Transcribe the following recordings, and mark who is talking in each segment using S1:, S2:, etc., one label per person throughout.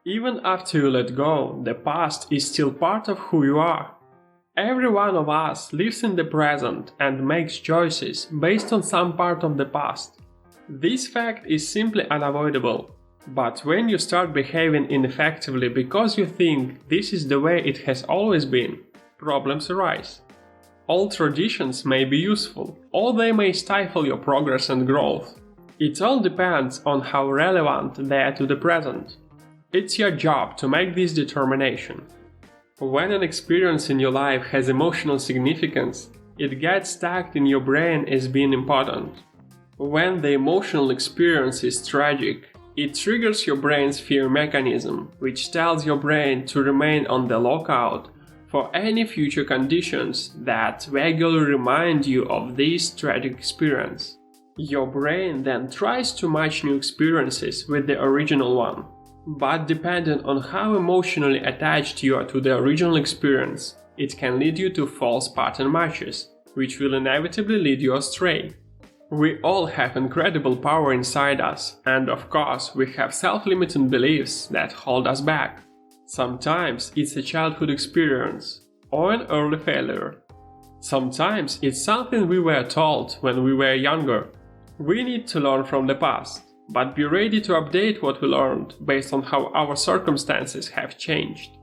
S1: Even after you let go, the past is still part of who you are. Every one of us lives in the present and makes choices based on some part of the past. This fact is simply unavoidable. But when you start behaving ineffectively because you think this is the way it has always been, problems arise. All traditions may be useful, or they may stifle your progress and growth. It all depends on how relevant they are to the present. It's your job to make this determination. When an experience in your life has emotional significance, it gets tagged in your brain as being important. When the emotional experience is tragic, it triggers your brain's fear mechanism, which tells your brain to remain on the lookout for any future conditions that regularly remind you of this tragic experience. Your brain then tries to match new experiences with the original one. But depending on how emotionally attached you are to the original experience, it can lead you to false pattern matches, which will inevitably lead you astray. We all have incredible power inside us, and of course we have self-limiting beliefs that hold us back. Sometimes it's a childhood experience, or an early failure. Sometimes it's something we were told when we were younger. We need to learn from the past, but be ready to update what we learned based on how our circumstances have changed.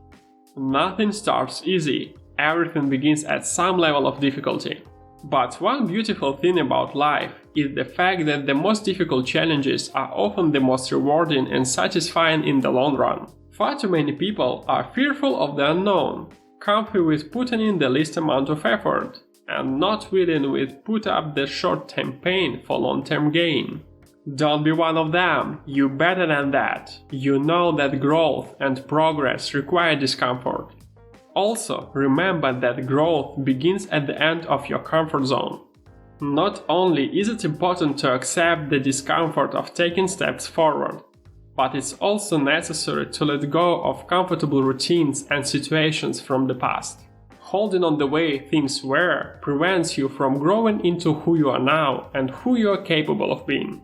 S1: Nothing starts easy, everything begins at some level of difficulty. But one beautiful thing about life is the fact that the most difficult challenges are often the most rewarding and satisfying in the long run. Far too many people are fearful of the unknown, comfy with putting in the least amount of effort, and not willing to put up the short-term pain for long-term gain. Don't be one of them, you're better than that. You know that growth and progress require discomfort. Also, remember that growth begins at the end of your comfort zone. Not only is it important to accept the discomfort of taking steps forward, but it's also necessary to let go of comfortable routines and situations from the past. Holding on the way things were prevents you from growing into who you are now and who you are capable of being.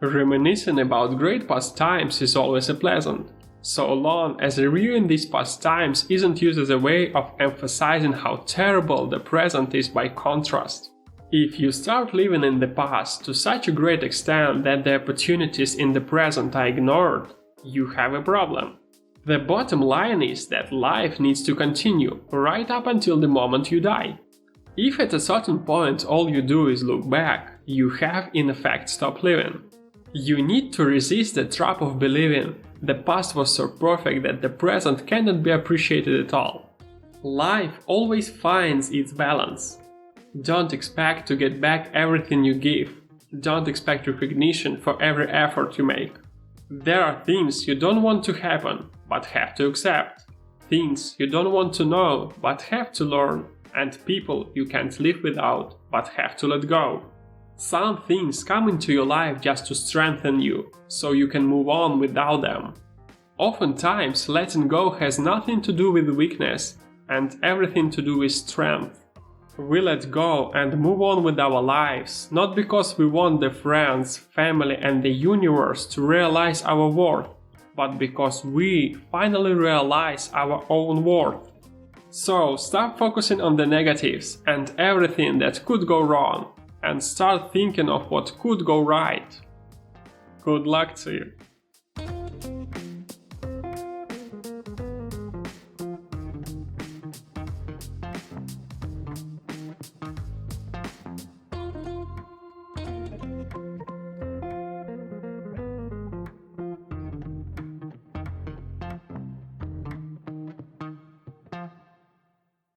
S1: Reminiscing about great past times is always pleasant, so long as reviewing these past times isn't used as a way of emphasizing how terrible the present is by contrast. If you start living in the past to such a great extent that the opportunities in the present are ignored, you have a problem. The bottom line is that life needs to continue right up until the moment you die. If at a certain point all you do is look back, you have in effect stopped living. You need to resist the trap of believing the past was so perfect that the present cannot be appreciated at all. Life always finds its balance. Don't expect to get back everything you give. Don't expect recognition for every effort you make. There are things you don't want to happen, but have to accept. Things you don't want to know, but have to learn. And people you can't live without, but have to let go. Some things come into your life just to strengthen you, so you can move on without them. Oftentimes, letting go has nothing to do with weakness, and everything to do with strength. We let go and move on with our lives, not because we want the friends, family and the universe to realize our worth, but because we finally realize our own worth. So stop focusing on the negatives and everything that could go wrong, and start thinking of what could go right. Good luck to you.